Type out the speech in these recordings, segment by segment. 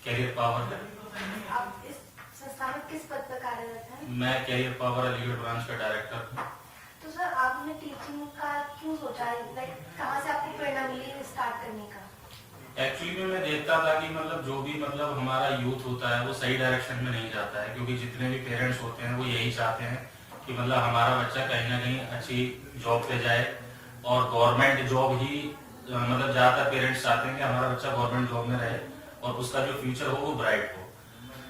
Career power. आप इस संस्था में किस पद पर कार्यरत हैं? मैं कैरियर पावर अलीगढ़ ब्रांच का डायरेक्टर हूँ। तो सर आपने टीचिंग का क्यों सोचा है, लाइक कहाँ से आपको प्रेरणा मिली स्टार्ट करने का? एक्चुअली में मैं देखता था कि मतलब जो भी मतलब हमारा यूथ होता है वो सही डायरेक्शन में नहीं जाता है, क्योंकि जितने भी पेरेंट्स होते हैं वो यही चाहते हैं कि मतलब हमारा बच्चा कहीं ना कहीं अच्छी जॉब पे जाए, और गवर्नमेंट जॉब ही मतलब ज्यादातर पेरेंट्स चाहते हैं कि हमारा बच्चा गवर्नमेंट जॉब में रहे और उसका जो फ्यूचर हो वो ब्राइट हो।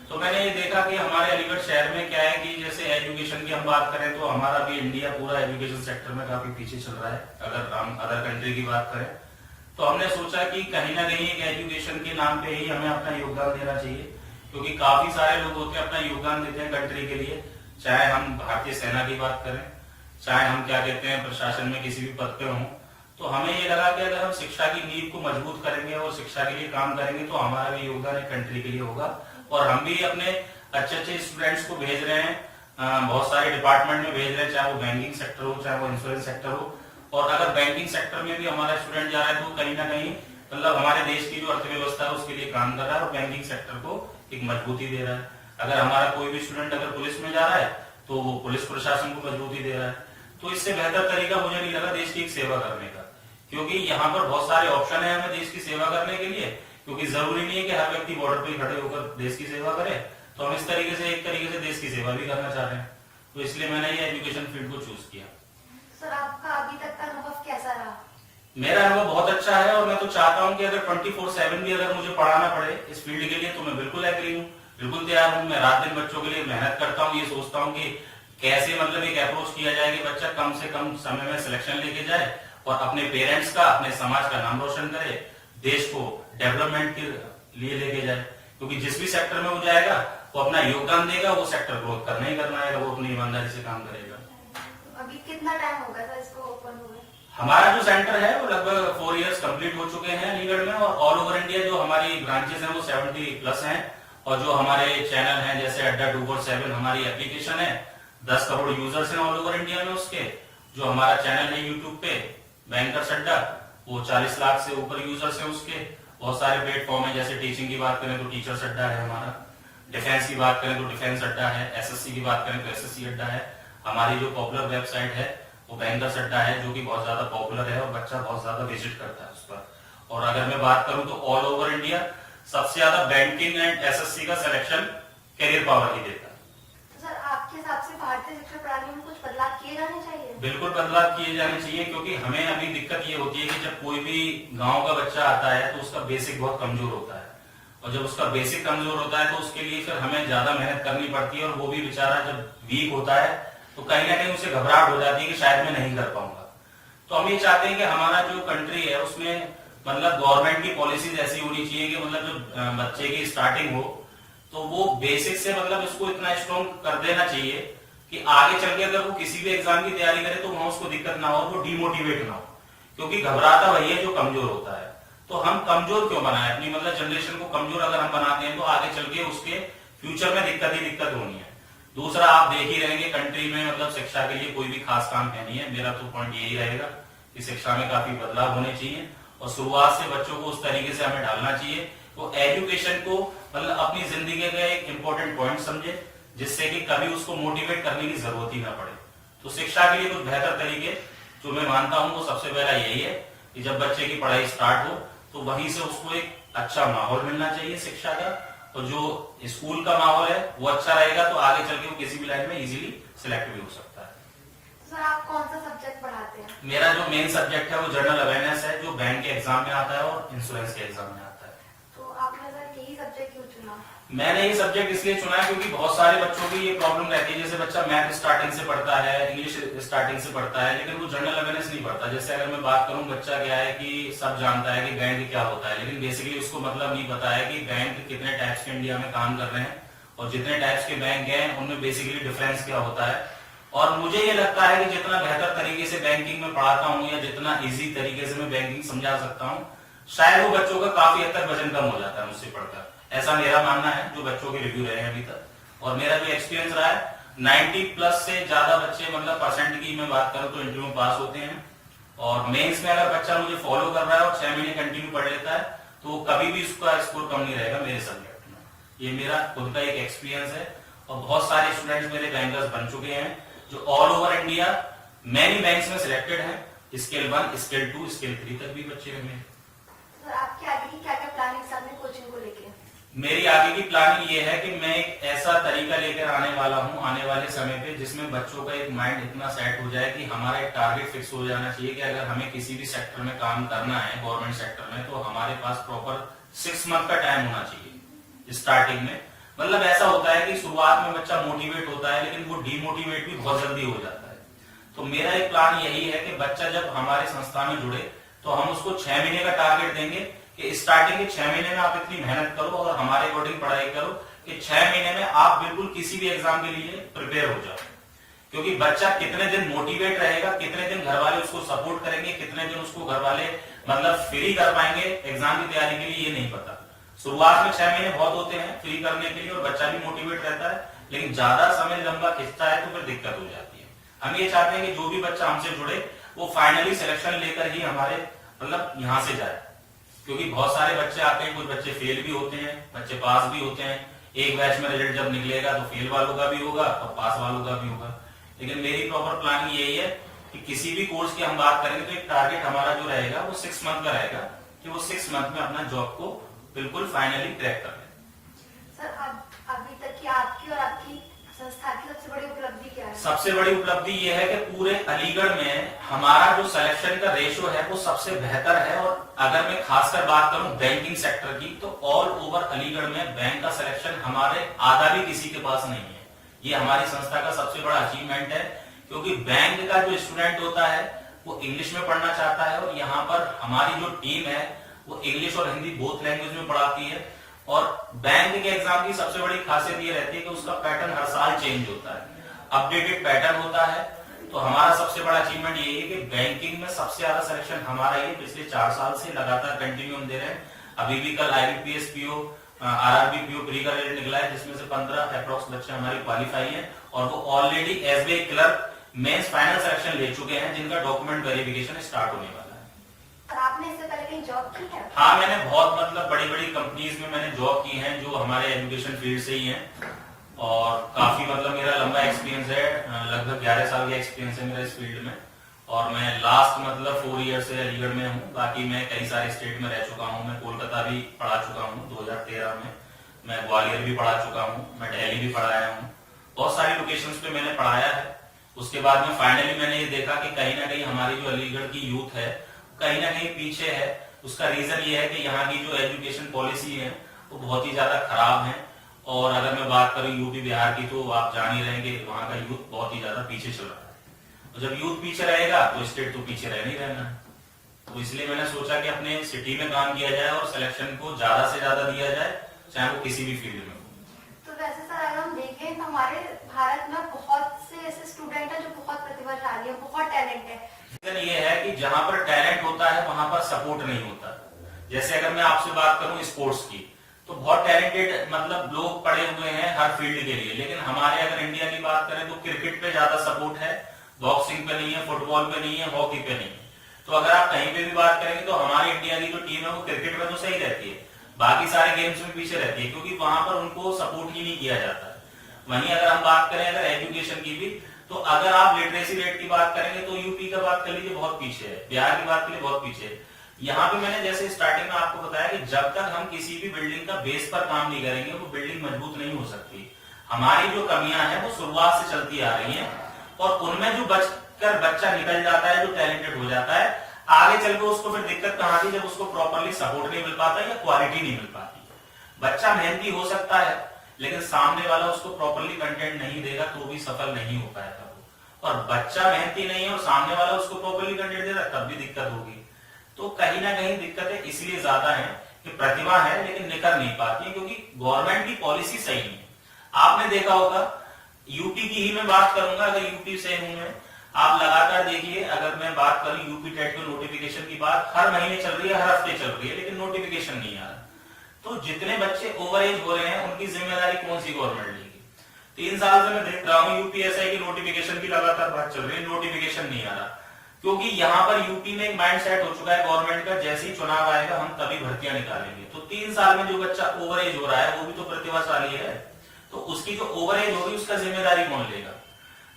तो मैंने ये देखा कि हमारे अलीगढ़ शहर में क्या है कि जैसे एजुकेशन की हम बात करें तो हमारा भी इंडिया पूरा एजुकेशन सेक्टर में काफी पीछे चल रहा है, अगर हम अदर कंट्री की बात करें। तो हमने सोचा कि कहीं ना कहीं एक एजुकेशन के नाम पे ही हमें अपना योगदान देना चाहिए, क्योंकि काफी सारे लोग होते हैं अपना योगदान देते हैं कंट्री के लिए, चाहे हम भारतीय सेना की बात करें, चाहे हम क्या कहते हैं प्रशासन में किसी भी पद पे हों। तो हमें ये लगा कि अगर हम शिक्षा की नींव को मजबूत करेंगे और शिक्षा के लिए काम करेंगे तो हमारा भी योगदान एक कंट्री के लिए होगा। और हम भी अपने अच्छे अच्छे स्टूडेंट्स को भेज रहे हैं, बहुत सारे डिपार्टमेंट में भेज रहे हैं, चाहे वो बैंकिंग सेक्टर हो चाहे वो इंश्योरेंस सेक्टर हो। और अगर बैंकिंग सेक्टर में भी हमारा स्टूडेंट जा रहा है तो कहीं ना कहीं मतलब हमारे देश की जो अर्थव्यवस्था है उसके लिए काम कर रहा है और बैंकिंग सेक्टर को एक मजबूती दे रहा है। अगर हमारा कोई भी स्टूडेंट अगर पुलिस में जा रहा है तो वो पुलिस प्रशासन को मजबूती दे रहा है। तो इससे बेहतर तरीका मुझे नहीं लगा देश की एक सेवा करने का, क्योंकि यहाँ पर बहुत सारे ऑप्शन है हमें देश की सेवा करने के लिए, क्योंकि जरूरी नहीं है कि हर व्यक्ति बॉर्डर पर खड़े होकर देश की सेवा करे। तो हम इस तरीके से एक तरीके से देश की सेवा भी करना चाह रहे हैं, तो इसलिए मैंने ये एजुकेशन फील्ड को चूज किया। सर आपका अभी तक का अनुभव कैसा रहा? मेरा अनुभव बहुत अच्छा है और मैं तो चाहता हूं कि अगर 24/7 भी अगर मुझे पढ़ाना पड़े इस फील्ड के लिए तो मैं बिल्कुल एग्री हूँ, बिल्कुल तैयार हूँ। मैं रात दिन बच्चों के लिए मेहनत करता हूँ, ये सोचता हूँ कि कैसे मतलब एक अप्रोच किया जाए कि बच्चा कम से कम समय में सिलेक्शन लेके जाए और अपने पेरेंट्स का अपने समाज का नाम रोशन करे, देश को डेवलपमेंट के लिए लेके जाए। क्योंकि जिस भी सेक्टर में वो जाएगा वो अपना योगदान देगा, वो सेक्टर ग्रोथ करना ही करना है, वो अपनी ईमानदारी से काम करेगा। अभी कितना टाइम होगा सर इसको ओपन हुए? हमारा जो सेंटर है वो लगभग 4 इयर्स कंप्लीट हो चुके हैं अलीगढ़ में, और ऑल ओवर इंडिया जो हमारी ब्रांचेस हैं वो 70+ हैं। और जो हमारे चैनल हैं जैसे अड्डा 247 हमारी एप्लीकेशन है, 10 करोड़ यूजर्स हैं ऑल ओवर इंडिया में उसके। जो हमारा चैनल है यूट्यूब पे बैंकर्स अड्डा, वो 40 लाख से ऊपर यूजर्स हैं उसके। बहुत सारे प्लेटफॉर्म है, जैसे टीचिंग की बात करें तो टीचर्स अड्डा है हमारा, डिफेंस की बात करें तो डिफेंस अड्डा है, एसएससी की बात करें तो एसएससी अड्डा है। हमारी जो पॉपुलर वेबसाइट है वो बैंकर्स अड्डा है, जो कि बहुत ज्यादा पॉपुलर है और बच्चा बहुत ज्यादा विजिट करता है उस पर। और अगर मैं बात करूं तो ऑल ओवर इंडिया सबसे ज्यादा बैंकिंग एंड एसएससी का सिलेक्शन कैरियर पावर ही देता है। तो सर आपके हिसाब से भारतीय शिक्षा प्रणाली में कुछ बदलाव किए जाने चाहिए? बिल्कुल बदलाव किए जाने चाहिए, क्योंकि हमें अभी दिक्कत ये होती है कि जब कोई भी गांव का बच्चा आता है तो उसका बेसिक बहुत कमजोर होता है, और जब उसका बेसिक कमजोर होता है तो उसके लिए फिर हमें ज्यादा मेहनत करनी पड़ती है, और वो भी बेचारा जब वीक होता है तो कहीं ना कहीं उसे घबराहट हो जाती है कि शायद मैं नहीं कर पाऊंगा। तो हम ये चाहते हैं कि हमारा जो कंट्री है उसमें मतलब गवर्नमेंट की पॉलिसीज ऐसी होनी चाहिए कि मतलब जब बच्चे की स्टार्टिंग हो तो वो बेसिक से मतलब इसको इतना स्ट्रॉन्ग कर देना चाहिए कि आगे चल के अगर वो किसी भी एग्जाम की तैयारी करे तो वहां उसको दिक्कत ना हो, वो डिमोटिवेट ना हो, क्योंकि घबराता वही है जो कमजोर होता है। तो हम कमजोर क्यों बनाए अपनी मतलब जनरेशन को कमजोर अगर हम बनाते हैं तो आगे चल के उसके फ्यूचर में दिक्कत ही दिक्कत होनी है। दूसरा आप देख ही रहेंगे कंट्री में मतलब शिक्षा के लिए कोई भी खास काम है नहीं है। मेरा तो पॉइंट यही रहेगा कि शिक्षा में काफी बदलाव होने चाहिए और शुरुआत से बच्चों को उस तरीके से हमें डालना चाहिए वो एजुकेशन को मतलब अपनी जिंदगी का एक इम्पोर्टेंट पॉइंट समझे, जिससे कि कभी उसको मोटिवेट करने की जरूरत ही ना पड़े। तो शिक्षा के लिए कुछ बेहतर तरीके जो मैं मानता हूं वो सबसे पहला यही है कि जब बच्चे की पढ़ाई स्टार्ट हो तो वहीं से उसको एक अच्छा माहौल मिलना चाहिए शिक्षा का, और जो स्कूल का माहौल है वो अच्छा रहेगा तो आगे चल के वो किसी भी लाइन में इजीली सिलेक्ट भी हो सकता है। सर आप कौन सा सब्जेक्ट पढ़ाते हैं? मेरा जो मेन सब्जेक्ट है वो जनरल अवेयरनेस है, जो बैंक के एग्जाम में आता है और इंश्योरेंस के एग्जाम में आता है। तो आपने सर यही सब्जेक्ट क्यों चुना? मैंने ये सब्जेक्ट इसलिए चुना है क्योंकि बहुत सारे बच्चों की ये प्रॉब्लम रहती है, जैसे बच्चा मैथ स्टार्टिंग से पढ़ता है, इंग्लिश स्टार्टिंग से पढ़ता है, लेकिन वो जनरल अवेयरनेस नहीं पढ़ता। जैसे अगर मैं बात करूं, बच्चा क्या है कि सब जानता है कि बैंक क्या होता है, लेकिन बेसिकली उसको मतलब नहीं पता है कि बैंक कितने टाइप्स के इंडिया में काम कर रहे हैं और जितने टाइप्स के बैंक हैं उनमें बेसिकली डिफरेंस क्या होता है। और मुझे ये लगता है कि जितना बेहतर तरीके से बैंकिंग में पढ़ाता हूँ या जितना इजी तरीके से मैं बैंकिंग समझा सकता हूँ, शायद वो बच्चों का काफी हद तक वजन कम हो जाता है मुझसे पढ़कर। ऐसा मेरा मानना है जो बच्चों के रिव्यू रहे हैं अभी तक, और मेरा जो एक्सपीरियंस रहा है 90+ से ज्यादा बच्चे मतलब परसेंट की मैं बात करूं तो इंटरव्यू में पास होते हैं। और मेंस में अगर बच्चा मुझे फॉलो कर रहा है और 6 महीने कंटिन्यू पढ़ लेता है तो कभी भी उसका स्कोर कम नहीं रहेगा मेरे सब्जेक्ट में। ये मेरा खुद का एक एक्सपीरियंस है और बहुत सारे स्टूडेंट्स मेरे बैंकर्स बन चुके हैं जो all over India many banks में सिलेक्टेड हैं। स्केल 1, स्केल 2, स्केल 3 तक भी बच्चे हैं मेरे। सर आपके आगे की क्या क्या प्लानिंग है अपने कोचिंग को लेके? मेरी आगे की प्लानिंग ये है कि मैं एक ऐसा तरीका लेकर आने वाला हूं आने वाले समय पे जिसमें बच्चों का एक माइंड इतना सेट हो जाए कि हमारा एक टारगेट फिक्स हो जाना चाहिए कि अगर हमें किसी भी सेक्टर में काम करना है गवर्नमेंट सेक्टर में, तो हमारे पास प्रॉपर 6 मंथ का टाइम होना चाहिए स्टार्टिंग में। मतलब ऐसा होता है कि शुरुआत में बच्चा मोटिवेट होता है लेकिन वो डीमोटिवेट भी बहुत जल्दी हो जाता है। तो मेरा एक प्लान यही है कि बच्चा जब हमारे संस्था में जुड़े तो हम उसको 6 महीने का टारगेट देंगे कि स्टार्टिंग के 6 महीने में आप इतनी मेहनत करो और हमारे अकॉर्डिंग पढ़ाई करो कि 6 महीने में आप बिल्कुल किसी भी एग्जाम के लिए प्रिपेयर हो जाओ। क्योंकि बच्चा कितने दिन मोटिवेट रहेगा, कितने दिन घर वाले उसको सपोर्ट करेंगे, कितने दिन उसको घर वाले मतलब फ्री कर पाएंगे एग्जाम की तैयारी के लिए, ये नहीं पता। शुरुआत में 6 महीने बहुत होते हैं फ्री करने के लिए और बच्चा भी मोटिवेट रहता है, लेकिन ज्यादा समय लंबा खिंचता है तो फिर दिक्कत हो जाती है। हम ये चाहते हैं कि जो भी बच्चा हमसे जुड़े वो फाइनली सिलेक्शन लेकर ही हमारे मतलब यहाँ से जाए। क्योंकि बहुत सारे बच्चे आते हैं, कुछ बच्चे फेल भी होते हैं, बच्चे पास भी होते हैं। एक बैच में रिजल्ट जब निकलेगा तो फेल वालों का भी होगा और पास वालों का भी होगा। लेकिन मेरी प्रॉपर प्लानिंग यही है कि किसी भी कोर्स की हम बात करेंगे तो एक टारगेट हमारा जो रहेगा वो 6 मंथ का रहेगा कि वो 6 मंथ में अपना जॉब को बिल्कुल फाइनली क्रैक कर लें। सर अभी तक की आपकी और आपकी संस्था की सबसे बड़ी उपलब्धि क्या है? सबसे बड़ी उपलब्धि यह है कि पूरे अलीगढ़ में हमारा जो सिलेक्शन का रेशो है वो सबसे बेहतर है। और अगर मैं खासकर बात करूं बैंकिंग सेक्टर की तो ऑल ओवर अलीगढ़ में बैंक का सिलेक्शन हमारे आधा भी किसी के पास नहीं है। ये हमारी संस्था का सबसे बड़ा अचीवमेंट है क्योंकि बैंक का जो स्टूडेंट होता है वो इंग्लिश में पढ़ना चाहता है और यहाँ पर हमारी जो टीम है वो इंग्लिश और हिंदी बोथ लैंग्वेज में पढ़ाती है। और बैंक के एग्जाम की सबसे बड़ी खासियत ये रहती है कि उसका पैटर्न हर साल चेंज होता है, अपडेटेड पैटर्न होता है। तो हमारा सबसे बड़ा अचीवमेंट ये है कि बैंकिंग में सबसे ज्यादा सिलेक्शन हमारा ये पिछले 4 साल से लगातार कंटिन्यू हम दे रहे हैं। अभी भी कल IBPS PO RRB PO pre का रिजल्ट निकला है जिसमें से 15 अप्रोक्स बच्चे हमारे क्वालिफाई हैं और वो already SBI clerk mains final selection ले चुके हैं जिनका डॉक्यूमेंट वेरिफिकेशन स्टार्ट होने वाला है। आपने इससे पहले कहीं जॉब की है? हाँ, मैंने बहुत मतलब बड़ी बड़ी कंपनीज में मैंने जॉब की है जो हमारे एजुकेशन फील्ड से ही हैं और काफी मतलब मेरा लंबा एक्सपीरियंस है, लगभग 11 साल का एक्सपीरियंस है मेरा इस फील्ड में। और मैं लास्ट मतलब 4 ईयर से अलीगढ़ में हूँ। बाकी मैं कई सारे स्टेट में रह चुका हूँ। मैं कोलकाता भी पढ़ा चुका हूँ 2013 में, मैं ग्वालियर भी पढ़ा चुका हूँ, मैं दिल्ली भी पढ़ाया हूँ, बहुत सारी लोकेशंस पे मैंने पढ़ाया है। उसके बाद में फाइनली मैंने ये देखा कि कहीं ना कहीं हमारी जो अलीगढ़ की यूथ है कहीं ना कहीं पीछे है। उसका रीजन ये है कि यहाँ की जो एजुकेशन पॉलिसी है वो बहुत ही ज्यादा खराब है। और अगर मैं बात करूँ यूपी बिहार की तो आप जान ही रहे हैं कि वहाँ का यूथ बहुत ही ज्यादा पीछे चल रहा है। तो जब यूथ पीछे रहेगा तो स्टेट तो पीछे रह नहीं रहना है। तो इसलिए मैंने सोचा कि अपने सिटी में काम किया जाए और सिलेक्शन को ज्यादा से ज्यादा दिया जाए, चाहे वो किसी भी फील्ड में हो। तो वैसे सर अगर हम देखें तो हमारे भारत में बहुत से ऐसे स्टूडेंट हैं जो बहुत प्रतिभाशाली है, बहुत टैलेंट है। रीजन ये है कि जहां पर टैलेंट होता है वहां पर सपोर्ट नहीं होता। जैसे अगर मैं आपसे बात करूं स्पोर्ट्स की तो बहुत टैलेंटेड मतलब लोग पड़े हुए हैं हर फील्ड के लिए, लेकिन हमारे अगर इंडिया की बात करें तो क्रिकेट पे ज्यादा सपोर्ट है, बॉक्सिंग पे नहीं है, फुटबॉल पे नहीं है, हॉकी पे नहीं है। तो अगर आप कहीं पे भी बात करेंगे तो हमारी इंडिया की जो टीम है वो क्रिकेट में तो सही रहती है, बाकी सारे गेम्स में पीछे रहती है क्योंकि वहां पर उनको सपोर्ट ही नहीं किया जाता। वहीं अगर हम बात करें अगर एजुकेशन की भी तो अगर आप लिटरेसी रेट की बात करेंगे तो यूपी का बात कर लीजिए बहुत पीछे है, बिहार की बात करिए बहुत पीछे है। यहाँ पे मैंने जैसे स्टार्टिंग में आपको बताया कि जब तक हम किसी भी बिल्डिंग का बेस पर काम नहीं करेंगे वो बिल्डिंग मजबूत नहीं हो सकती। हमारी जो कमियां हैं वो शुरुआत से चलती आ रही हैं और उनमें जो बचकर बच्चा निकल जाता है, जो टैलेंटेड हो जाता है, आगे चल के उसको फिर दिक्कत कहाँ थी जब उसको प्रॉपरली सपोर्ट नहीं मिल पाता या क्वालिटी नहीं मिल पाती। बच्चा मेहनती हो सकता है लेकिन सामने वाला उसको प्रॉपरली कंटेंट नहीं देगा तो भी सफल नहीं हो पाएगा वो। और बच्चा मेहनती नहीं है और सामने वाला उसको प्रॉपरली कंटेंट दे रहा तब भी दिक्कत होगी। तो कहीं ना कहीं दिक्कतें इसलिए ज्यादा है कि प्रतिभा है लेकिन निकल नहीं पाती है क्योंकि गवर्नमेंट की पॉलिसी सही नहीं है। आपने देखा होगा, यूपी की ही मैं बात करूंगा, अगर यूपी से हूं मैं, आप लगातार देखिए, अगर मैं बात करूं यूपी टेट के नोटिफिकेशन की बात हर महीने चल रही है, हर हफ्ते चल रही है, लेकिन नोटिफिकेशन नहीं आ रहा। तो जितने बच्चे ओवर एज हो रहे हैं उनकी जिम्मेदारी कौन सी गवर्नमेंट लेगी? 3 साल से मैं देख रहा हूँ यूपीएसआई की नोटिफिकेशन की लगातार बात चल रही है, नोटिफिकेशन नहीं आ रहा। क्योंकि यहाँ पर यूपी में एक माइंड सेट हो चुका है गवर्नमेंट का, जैसे ही चुनाव आएगा हम तभी भर्तियां निकालेंगे। तो 3 साल में जो बच्चा ओवर एज हो रहा है वो भी तो प्रतिभाशाली है, तो उसकी जो ओवर एज होगी उसका जिम्मेदारी कौन लेगा।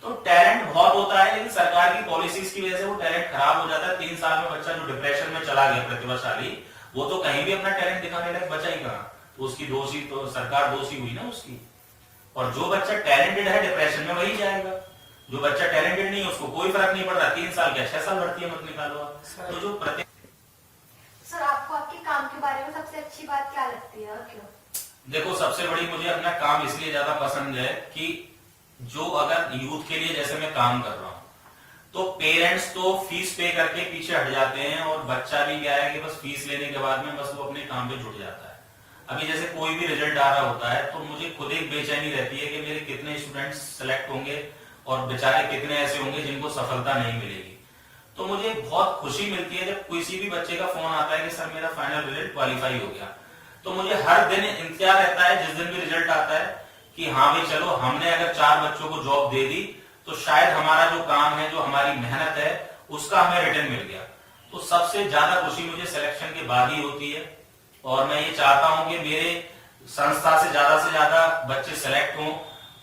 तो टैलेंट बहुत होता है, लेकिन सरकार की पॉलिसीज की वजह से वो टैलेंट खराब हो जाता है। 3 साल में बच्चा जो डिप्रेशन में चला गया प्रतिभाशाली, वो तो कहीं भी अपना टैलेंट दिखाने लायक बचा ही कहाँ, तो उसकी दोषी तो सरकार दोषी हुई ना उसकी। और जो बच्चा टैलेंटेड है डिप्रेशन में वही जाएगा, जो बच्चा टैलेंटेड नहीं है उसको कोई फर्क नहीं पड़ रहा। 3 साल क्या 6 साल भर्ती मत निकालो आप। तो जो सर आपको आपके काम के बारे में सबसे अच्छी बात क्या लगती है और क्यों? देखो, सबसे बड़ी मुझे अपना काम इसलिए ज्यादा पसंद है कि जो अगर यूथ के लिए जैसे मैं काम कर रहा हूँ, तो पेरेंट्स तो फीस पे करके पीछे हट जाते हैं और बच्चा भी क्या है कि बस फीस लेने के बाद में बस वो अपने काम पे जुट जाता है। अभी जैसे कोई भी रिजल्ट आ रहा होता है तो मुझे खुद एक बेचैनी रहती है कि मेरे कितने स्टूडेंट्स सेलेक्ट होंगे और बेचारे कितने ऐसे होंगे जिनको सफलता नहीं मिलेगी। तो मुझे बहुत खुशी मिलती है जब किसी भी बच्चे का फोन आता है कि सर मेरा फाइनल रिजल्ट क्वालिफाई हो गया। तो मुझे हर दिन इंतजार रहता है जिस दिन भी रिजल्ट आता है कि हाँ भाई चलो, हमने अगर 4 बच्चों को जॉब दे दी तो शायद हमारा जो काम है, जो हमारी मेहनत है, उसका हमें रिटर्न मिल गया। तो सबसे ज्यादा खुशी मुझे सिलेक्शन के बाद ही होती है और मैं ये चाहता हूं कि मेरे संस्था से ज्यादा बच्चे सेलेक्ट हों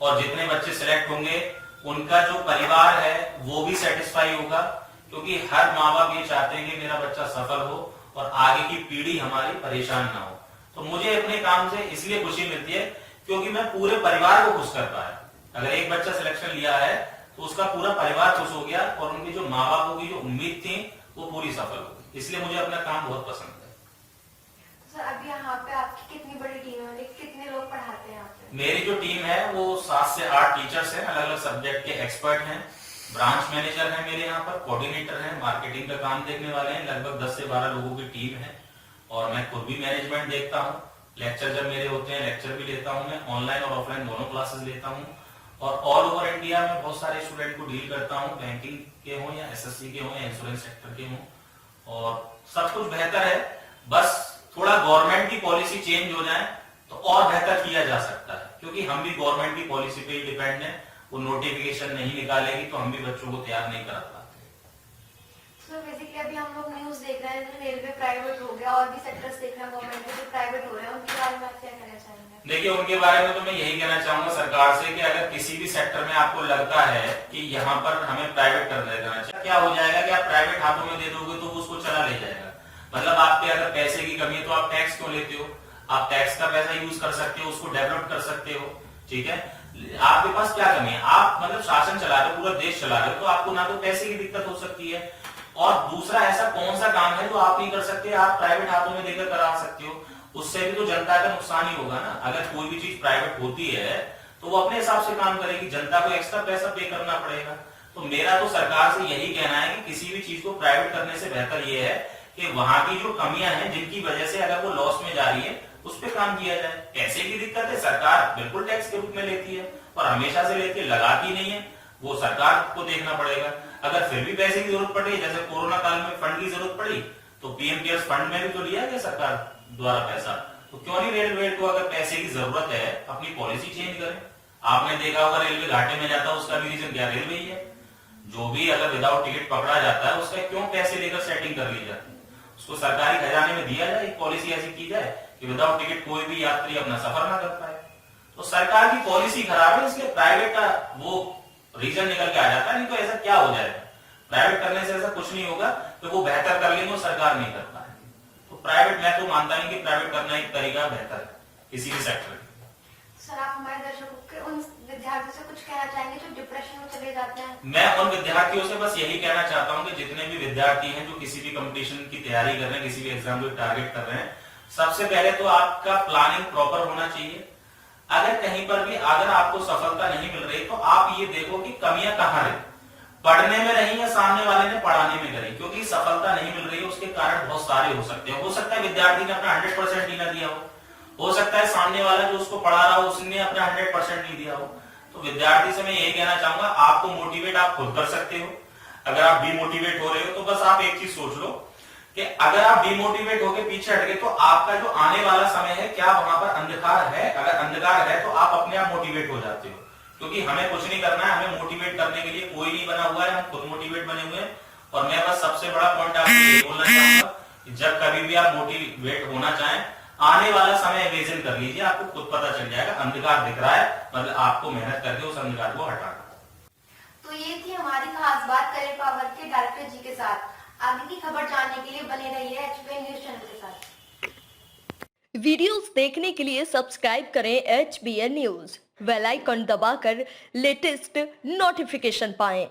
और जितने बच्चे सेलेक्ट होंगे उनका जो परिवार है वो भी सेटिस्फाई होगा, क्योंकि हर माँ बाप ये चाहते हैं कि मेरा बच्चा सफल हो और आगे की पीढ़ी हमारी परेशान ना हो। तो मुझे अपने काम से इसलिए खुशी मिलती है क्योंकि मैं पूरे परिवार को खुश कर पाया। अगर एक बच्चा सिलेक्शन लिया है तो उसका पूरा परिवार खुश हो गया और उनकी जो माँ बापों की जो उम्मीद थी वो पूरी सफल हो गई। इसलिए मुझे अपना काम बहुत पसंद है। सर अभी यहाँ पे आपकी कितनी बड़ी टीम है, कितने लोग पढ़ाते हैं यहाँ पे? मेरी जो टीम है वो 7 से 8 टीचर्स हैं, अलग अलग सब्जेक्ट के एक्सपर्ट हैं। ब्रांच मैनेजर है मेरे यहाँ पर, कोऑर्डिनेटर है, मार्केटिंग का काम देखने वाले हैं, लगभग 10 से 12 लोगों की टीम है। और मैं खुद भी मैनेजमेंट देखता हूँ। लेक्चर जब मेरे होते हैं लेक्चर भी लेता हूँ, मैं ऑनलाइन और ऑफलाइन दोनों क्लासेस लेता हूँ। और ऑल ओवर इंडिया में बहुत सारे स्टूडेंट को डील करता हूँ, बैंकिंग के हों या एसएससी के हों या इंश्योरेंस सेक्टर के हों। और सब कुछ बेहतर है, बस थोड़ा गवर्नमेंट की पॉलिसी चेंज हो जाए तो और बेहतर किया जा सकता है, क्योंकि हम भी गवर्नमेंट की पॉलिसी पे ही डिपेंड है। वो नोटिफिकेशन नहीं निकालेगी तो हम भी बच्चों को तैयार नहीं करा पाते। सर बेसिकली अभी हम लोग न्यूज देख रहे हैं, रेलवे प्राइवेट हो गया और भी सेक्टर्स देख रहे हैं गवर्नमेंट के जो प्राइवेट हो रहे हैं, उनके बारे में आप क्या कहना चाहेंगे? देखिए, उनके बारे में तो मैं यही कहना चाहूंगा सरकार से कि अगर किसी भी सेक्टर में आपको लगता है कि यहाँ पर हमें प्राइवेट कर देना चाहिए, क्या हो जाएगा कि आप प्राइवेट हाथों में दे दोगे तो उसको चला ले जाएगा। मतलब आपके अगर पैसे की कमी है तो आप टैक्स क्यों लेते हो? आप टैक्स का पैसा यूज कर सकते हो, उसको डेवलप कर सकते हो। ठीक है, आपके पास क्या कमी है? आप मतलब शासन चला रहे हो, पूरा देश चला रहे हो, तो आपको ना तो पैसे की दिक्कत हो सकती है और दूसरा ऐसा कौन सा काम है जो आप नहीं कर सकते, आप प्राइवेट हाथों में देकर करा सकते हो। उससे भी तो जनता का नुकसान ही होगा ना। अगर कोई भी चीज प्राइवेट होती है तो वो अपने हिसाब से काम करेगी, जनता को एक्स्ट्रा पैसा पे करना पड़ेगा। तो मेरा तो सरकार से यही कहना है कि किसी भी चीज को प्राइवेट करने से बेहतर ये है कि वहां की जो कमियां हैं जिनकी वजह से अगर वो लॉस में जा रही है उस पर काम किया जाए। पैसे की दिक्कत है, सरकार बिल्कुल टैक्स के रूप में लेती है और हमेशा से लेती है, लगाती नहीं है, वो सरकार को देखना पड़ेगा। अगर फिर भी पैसे की जरूरत पड़ी, जैसे कोरोना काल में फंड की जरूरत पड़ी, तो पीएम केयर्स फंड में भी तो लिया गया सरकार द्वारा पैसा, तो क्यों नहीं रेलवे को अगर पैसे की जरूरत है अपनी पॉलिसी चेंज करें। आपने देखा होगा रेलवे घाटे में जाता है, उसका भी रीजन क्या? रेलवे ही है। जो भी अगर विदाउट टिकट पकड़ा जाता है उसका क्यों पैसे लेकर सेटिंग कर ली जाती है? उसको सरकारी खजाने में दिया जाए, एक पॉलिसी ऐसी की जाए कि विदाउट टिकट कोई भी यात्री अपना सफर ना कर पाए। तो सरकार की पॉलिसी खराब है, इसलिए प्राइवेट का वो रीजन निकल के आ जाता है। नहीं तो ऐसा क्या हो जाएगा, प्राइवेट करने से ऐसा कुछ नहीं होगा कि वो बेहतर कर लेंगे, वो सरकार नहीं कर पाएगी। तो प्राइवेट, मैं तो मानता नहीं कि प्राइवेट करना एक तरीका बेहतर है किसी भी सेक्टर में। सर आप हमारे दर्शकों के उन विद्यार्थियों से कुछ कहना चाहेंगे जो डिप्रेशन में चले जाते हैं? मैं उन विद्यार्थियों से बस यही कहना चाहता हूं कि जितने भी विद्यार्थी हैं जो किसी भी कंपटीशन की तैयारी कर रहे हैं, किसी भी एग्जाम को टारगेट कर रहे हैं, सबसे पहले तो आपका प्लानिंग प्रॉपर होना चाहिए। अगर कहीं पर भी अगर आपको सफलता नहीं मिल रही तो आप ये देखो कि कमियां कहाँ रही, पढ़ने में रही या सामने वाले ने पढ़ाने में करी। क्योंकि सफलता नहीं मिल रही है उसके कारण बहुत सारे हो सकते हैं। हो सकता है विद्यार्थी ने अपना 100% नहीं ना दिया हो सकता है सामने वाला जो उसको पढ़ा रहा हो उसने अपना 100% नहीं दिया हो। तो विद्यार्थी से मैं यही कहना चाहूंगा, आपको मोटिवेट आप खुद कर सकते हो। अगर आप डिमोटिवेट हो रहे हो तो बस आप एक चीज सोच लो कि अगर आप डिमोटिवेट होकर पीछे हट गए तो आपका जो आने वाला समय है क्या वहां पर अंधकार है? अगर अंधकार है तो आप अपने आप मोटिवेट हो जाते हो। क्योंकि हमें कुछ नहीं करना है, हमें मोटिवेट करने के लिए कोई नहीं बना हुआ है, हम खुद मोटिवेट बने हुए हैं और मैं बस सबसे बड़ा पॉइंट आपको ये बोलना चाहूंगा कि जब कभी भी आप मोटिवेट होना चाहें, आने वाला समय इमेजिन कर लीजिए, आपको खुद पता चल जाएगा अंधकार दिख रहा है, मतलब आपको मेहनत करके उस अंधकार को हटाना। तो ये थी हमारी खास बात करियर पावर के डायरेक्टर जी के साथ। आगे की खबर जानने के लिए बने रहिए HBN न्यूज चैनल के साथ। वीडियोस देखने के लिए सब्सक्राइब करें HBN न्यूज, बेल आइकन दबाकर लेटेस्ट नोटिफिकेशन पाएं।